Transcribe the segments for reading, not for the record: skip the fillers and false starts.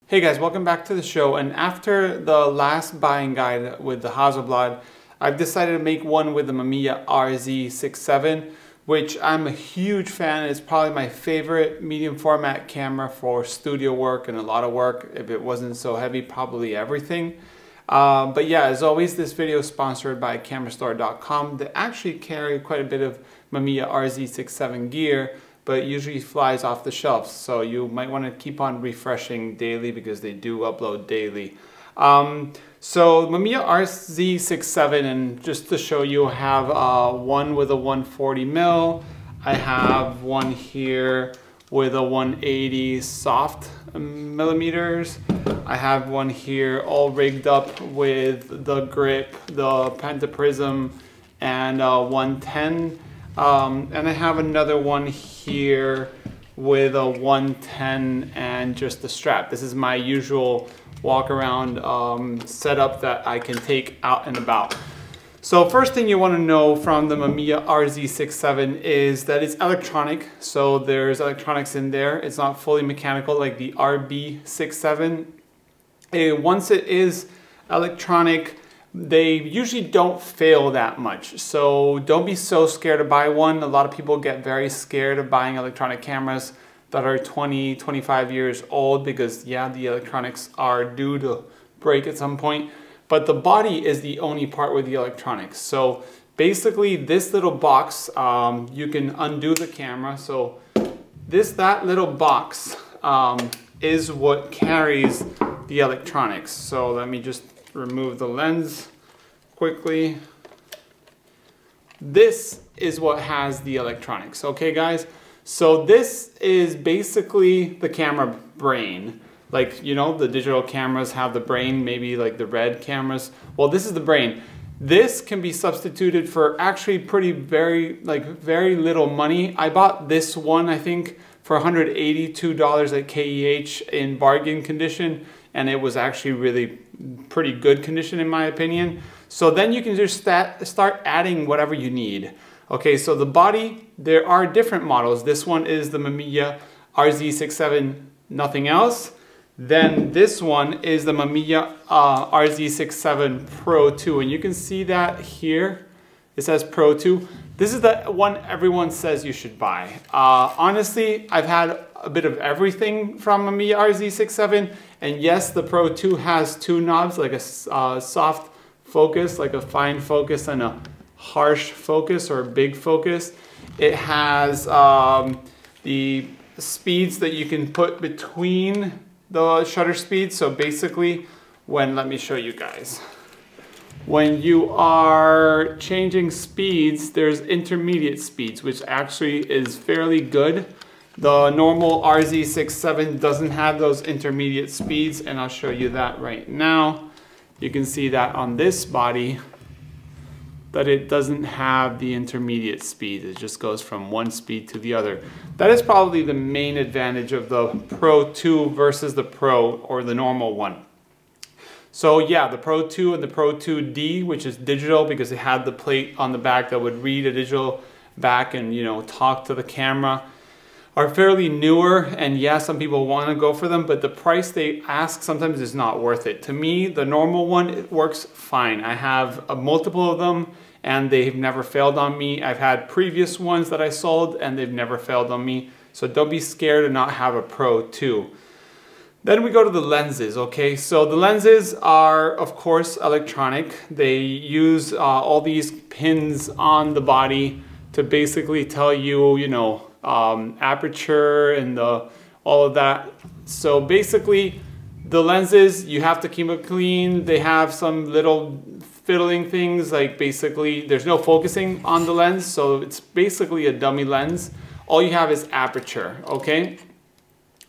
Hey guys, welcome back to the show. And after the last buying guide with the Hasselblad, I've decided to make one with the Mamiya RZ67, which I'm a huge fan. It's probably my favorite medium format camera for studio work and a lot of work. If it wasn't so heavy, probably everything. But yeah, as always, this video is sponsored by camerastore.com. They actually carry quite a bit of Mamiya RZ67 gear, but it usually flies off the shelves. So you might want to keep on refreshing daily because they do upload daily. So Mamiya RZ67, and just to show you, I have one with a 140mm. I have one here with a 180 soft millimeters. I have one here all rigged up with the grip, the pentaprism, and 110. And I have another one here with a 110 and just the strap. This is my usual walk around setup that I can take out and about. So first thing you want to know from the Mamiya RZ67 is that it's electronic. So there's electronics in there. It's not fully mechanical like the RB67. Once it is electronic, they usually don't fail that much. So don't be so scared to buy one. A lot of people get very scared of buying electronic cameras that are 20, 25 years old because yeah, the electronics are due to break at some point. But the body is the only part with the electronics. So basically this little box, you can undo the camera. So that little box is what carries the electronics. So let me just remove the lens quickly. This is what has the electronics, okay guys? So this is basically the camera brain. Like, you know, the digital cameras have the brain, maybe like the red cameras. Well, this is the brain. This can be substituted for actually very little money. I bought this one, I think, for $182 at KEH in bargain condition, and it was actually really pretty good condition in my opinion. So then you can just start adding whatever you need. Okay, so the body, there are different models. This one is the Mamiya RZ67, nothing else. Then this one is the Mamiya RZ67 Pro 2, and you can see that here. It says Pro 2. This is the one everyone says you should buy. Honestly, I've had a bit of everything from Mamiya RZ67, and yes, the Pro 2 has two knobs, like a soft focus, like a fine focus, and a harsh focus or big focus. It has the speeds that you can put between the shutter speeds. So basically, let me show you guys. When you are changing speeds, there's intermediate speeds, which actually is fairly good. The normal RZ67 doesn't have those intermediate speeds, and I'll show you that right now. You can see that on this body, that it doesn't have the intermediate speed. It just goes from one speed to the other. That is probably the main advantage of the Pro 2 versus the Pro or the normal one. So yeah, the Pro 2 and the Pro 2D, which is digital because it had the plate on the back that would read a digital back and, you know, talk to the camera, are fairly newer. And yeah, some people want to go for them, but the price they ask sometimes is not worth it. To me, the normal one, it works fine. I have multiple of them and they've never failed on me. I've had previous ones that I sold and they've never failed on me. So don't be scared to not have a Pro 2. Then we go to the lenses, okay? So the lenses are, of course, electronic. They use all these pins on the body to basically tell you, you know, aperture and all of that. So basically, the lenses, you have to keep it clean. They have some little fiddling things, like basically, there's no focusing on the lens, so it's basically a dummy lens. All you have is aperture, okay?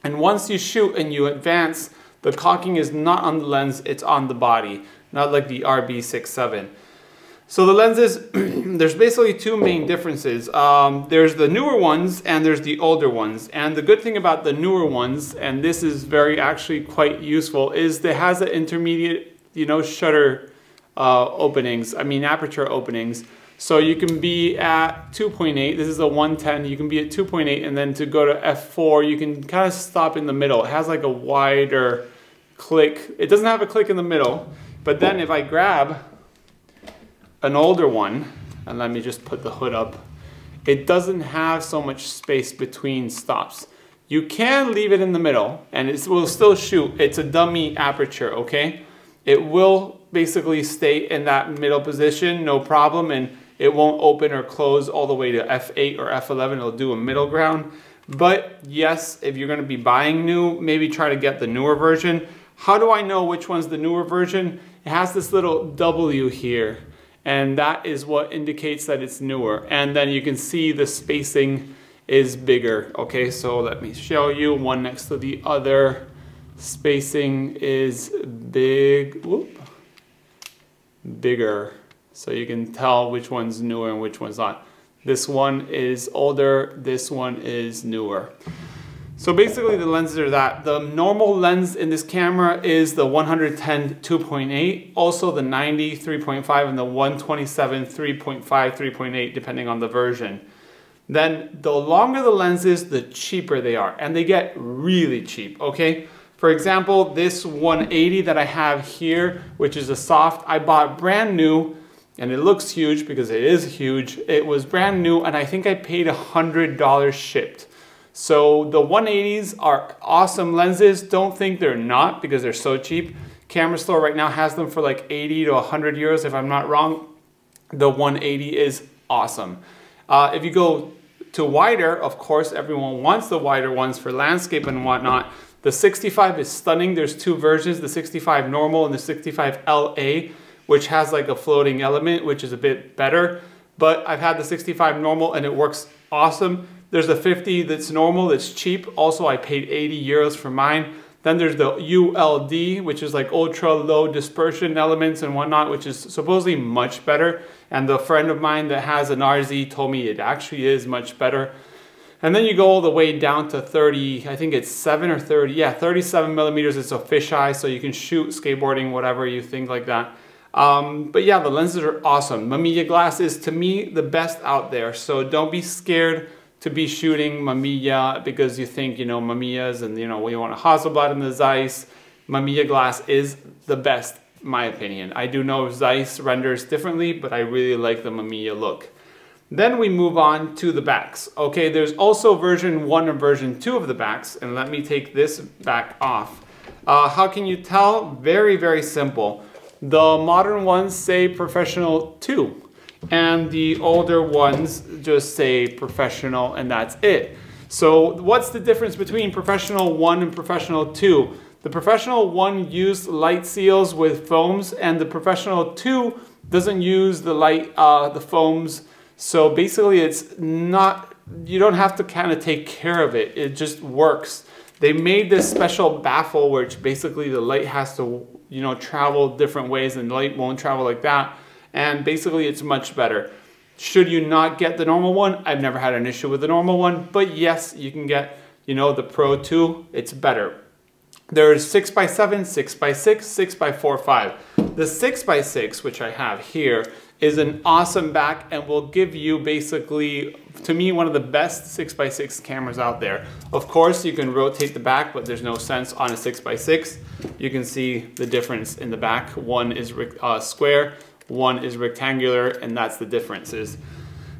And once you shoot and you advance, the caulking is not on the lens, it's on the body, not like the RB67. So the lenses, there's basically two main differences. There's the newer ones and there's the older ones. And the good thing about the newer ones, and this is actually quite useful, is it has an intermediate, you know, shutter aperture openings. So you can be at 2.8, this is a 110, you can be at 2.8, and then to go to f4, you can kind of stop in the middle. It has like a wider click. It doesn't have a click in the middle, but then if I grab an older one, and let me just put the hood up, it doesn't have so much space between stops. You can leave it in the middle and it will still shoot. It's a dummy aperture, okay? It will basically stay in that middle position, no problem, and it won't open or close all the way to f8 or f11. It'll do a middle ground. But yes, if you're gonna be buying new, maybe try to get the newer version. How do I know which one's the newer version? It has this little W here, and that is what indicates that it's newer. And then you can see the spacing is bigger. Okay, so let me show you one next to the other. Spacing is bigger. So you can tell which one's newer and which one's not. This one is older, this one is newer. So basically the lenses are that. The normal lens in this camera is the 110 2.8, also the 90 3.5 and the 127 3.5, 3.8 depending on the version. Then the longer the lens is, the cheaper they are, and they get really cheap, okay? For example, this 180 that I have here, which is a soft, I bought brand new, and it looks huge because it is huge. It was brand new, and I think I paid $100 shipped. So the 180s are awesome lenses. Don't think they're not because they're so cheap. Camera Store right now has them for like 80 to 100 euros if I'm not wrong. The 180 is awesome. If you go to wider, of course, everyone wants the wider ones for landscape and whatnot. The 65 is stunning. There's two versions, the 65 normal and the 65 LA, which has like a floating element, which is a bit better. But I've had the 65 normal and it works awesome. There's the 50 that's normal, that's cheap. Also, I paid 80 euros for mine. Then there's the ULD, which is like ultra low dispersion elements and whatnot, which is supposedly much better. And the friend of mine that has an RZ told me it actually is much better. And then you go all the way down to 30, I think it's 7 or 30, yeah, 37 millimeters. It's a fisheye, so you can shoot skateboarding, whatever you think like that. But yeah, the lenses are awesome. Mamiya glass is, to me, the best out there. So don't be scared to be shooting Mamiya because you think, you know, Mamiyas and, you know, we want a Hasselblad and the Zeiss. Mamiya glass is the best, in my opinion. I do know Zeiss renders differently, but I really like the Mamiya look. Then we move on to the backs. Okay, there's also version 1 and version 2 of the backs, and let me take this back off. How can you tell? Very, very simple. The modern ones say Professional 2. And the older ones just say Professional and that's it. So what's the difference between Professional 1 and Professional 2? The Professional 1 used light seals with foams and the Professional 2 doesn't use the the foams. So basically it's not, you don't have to kind of take care of it. It just works. They made this special baffle which basically the light has to, you know, travel different ways and the light won't travel like that. And basically it's much better. Should you not get the normal one? I've never had an issue with the normal one, but yes, you can get, you know, the Pro 2, it's better. There's 6x7, 6x6, 6x4.5. The 6x6, which I have here, is an awesome back and will give you basically, to me, one of the best 6x6 cameras out there. Of course, you can rotate the back, but there's no sense on a 6x6. You can see the difference in the back. One is square, one is rectangular, and that's the differences.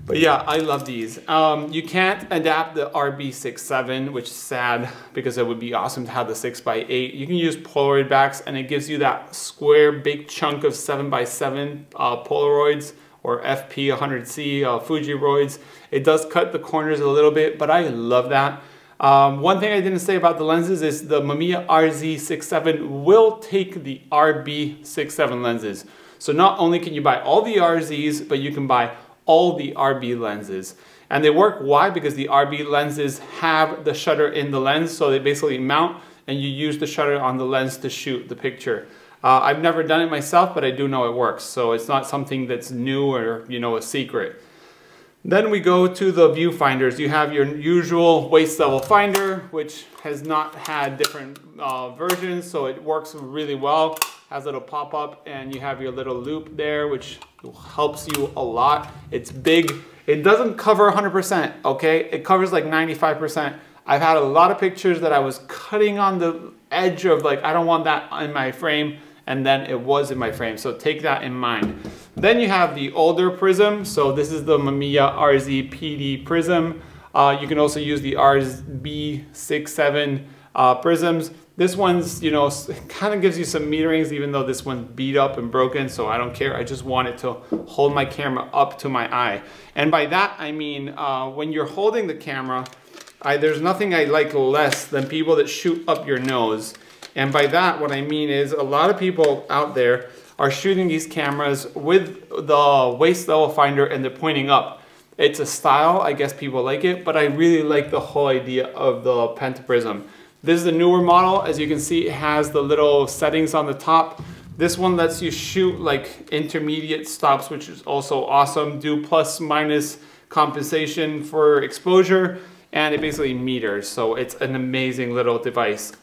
But yeah, I love these. You can't adapt the RB67, which is sad because it would be awesome to have the 6x8. You can use Polaroid backs and it gives you that square big chunk of 7x7 Polaroids or FP100C Fujiroids. It does cut the corners a little bit, but I love that. One thing I didn't say about the lenses is the Mamiya RZ67 will take the RB67 lenses. So not only can you buy all the RZs, but you can buy all the RB lenses. And they work, why? Because the RB lenses have the shutter in the lens, so they basically mount and you use the shutter on the lens to shoot the picture. I've never done it myself, but I do know it works, so it's not something that's new or, you know, a secret. Then we go to the viewfinders. You have your usual waist level finder, which has not had different versions, so it works really well. Has a little pop-up and you have your little loop there, which helps you a lot. It's big. It doesn't cover 100%, okay? It covers like 95%. I've had a lot of pictures that I was cutting on the edge of like, I don't want that in my frame, and then it was in my frame. So take that in mind. Then you have the older prism. So this is the Mamiya RZ prism. You can also use the RZ67 prisms. This one's, you know, kind of gives you some meterings, even though this one's beat up and broken, so I don't care. I just want it to hold my camera up to my eye. And by that, I mean, when you're holding the camera, there's nothing I like less than people that shoot up your nose. And by that, what I mean is a lot of people out there are shooting these cameras with the waist level finder and they're pointing up. It's a style, I guess people like it, but I really like the whole idea of the pentaprism. This is the newer model. As you can see, it has the little settings on the top. This one lets you shoot like intermediate stops, which is also awesome. Do plus minus compensation for exposure, and it basically meters. So it's an amazing little device.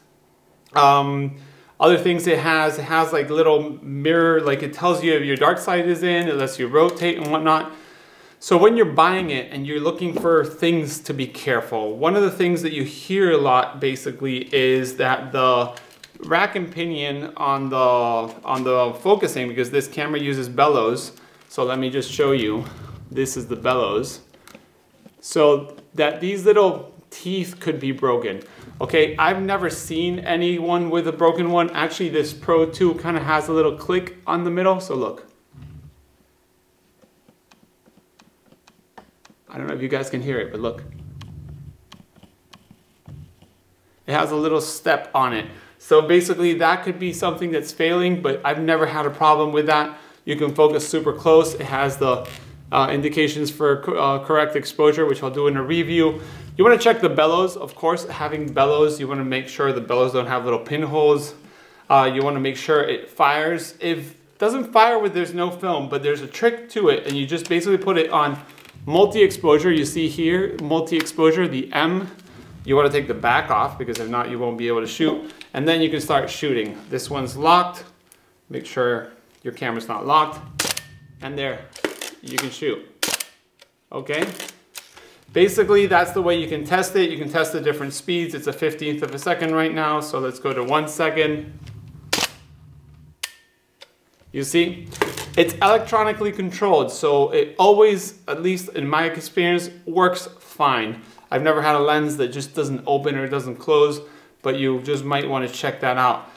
Other things it has like little mirror, like it tells you if your dark side is in, it lets you rotate and whatnot. So when you're buying it and you're looking for things to be careful, one of the things that you hear a lot basically is that the rack and pinion on the focusing, because this camera uses bellows. So let me just show you. This is the bellows. So that these little teeth could be broken. Okay, I've never seen anyone with a broken one. Actually, this Pro 2 kind of has a little click on the middle. So look. I don't know if you guys can hear it, but look. It has a little step on it. So basically that could be something that's failing, but I've never had a problem with that. You can focus super close. It has the indications for correct exposure, which I'll do in a review. You want to check the bellows. Of course, having bellows, you want to make sure the bellows don't have little pinholes. You want to make sure it fires. If it doesn't fire with there's no film, but there's a trick to it, and you just basically put it on multi-exposure. You see here, multi-exposure, the M. You want to take the back off because if not, you won't be able to shoot. And then you can start shooting. This one's locked. Make sure your camera's not locked. And there, you can shoot. Okay? Basically, that's the way you can test it. You can test the different speeds. It's a 15th of a second right now. So let's go to 1 second. You see? It's electronically controlled, so it always, at least in my experience, works fine. I've never had a lens that just doesn't open or doesn't close, but you just might want to check that out.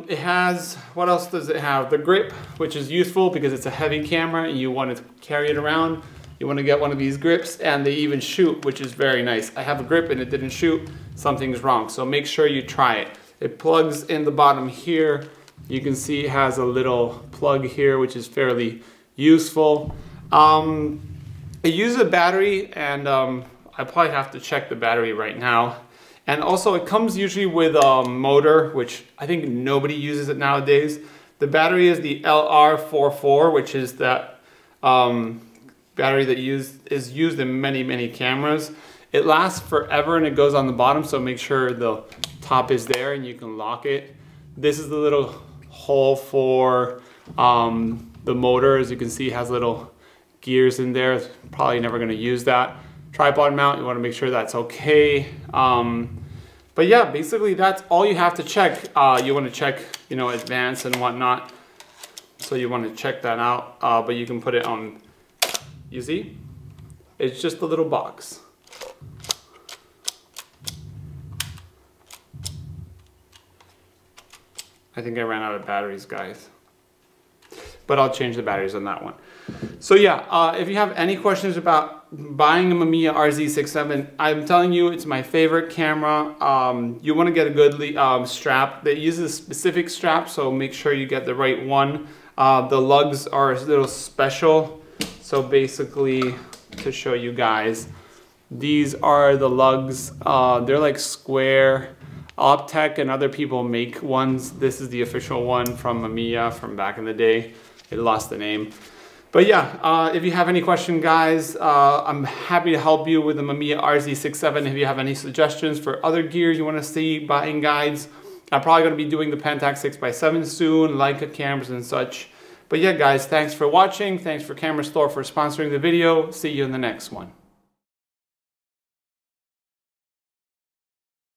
It has, what else does it have? The grip, which is useful because it's a heavy camera and you want to carry it around. You want to get one of these grips, and they even shoot, which is very nice. I have a grip and it didn't shoot, something's wrong, so make sure you try it. It plugs in the bottom here. You can see it has a little plug here, which is fairly useful. It uses a battery, and I probably have to check the battery right now. And also it comes usually with a motor, which I think nobody uses it nowadays. The battery is the LR44, which is that battery that is used in many, many cameras. It lasts forever and it goes on the bottom, so make sure the top is there and you can lock it. This is the little hole for the motor. As you can see, it has little gears in there. Probably never going to use that. Tripod mount, you want to make sure that's okay. But yeah, basically that's all you have to check. You want to check, you know, advance and whatnot. So you want to check that out. But you can put it on, you see? It's just a little box. I think I ran out of batteries, guys. But I'll change the batteries on that one. So yeah, if you have any questions about buying a Mamiya RZ67, I'm telling you, it's my favorite camera. You want to get a good strap. They use a specific strap, so make sure you get the right one. The lugs are a little special. So basically, to show you guys, these are the lugs. They're like square. Optech and other people make ones. This is the official one from Mamiya from back in the day. It lost the name. But yeah, if you have any question, guys, I'm happy to help you with the Mamiya RZ67. If you have any suggestions for other gear you want to see, buying guides, I'm probably going to be doing the Pentax 6x7 soon, Leica cameras and such. But yeah, guys, thanks for watching. Thanks for Camera Store for sponsoring the video. See you in the next one.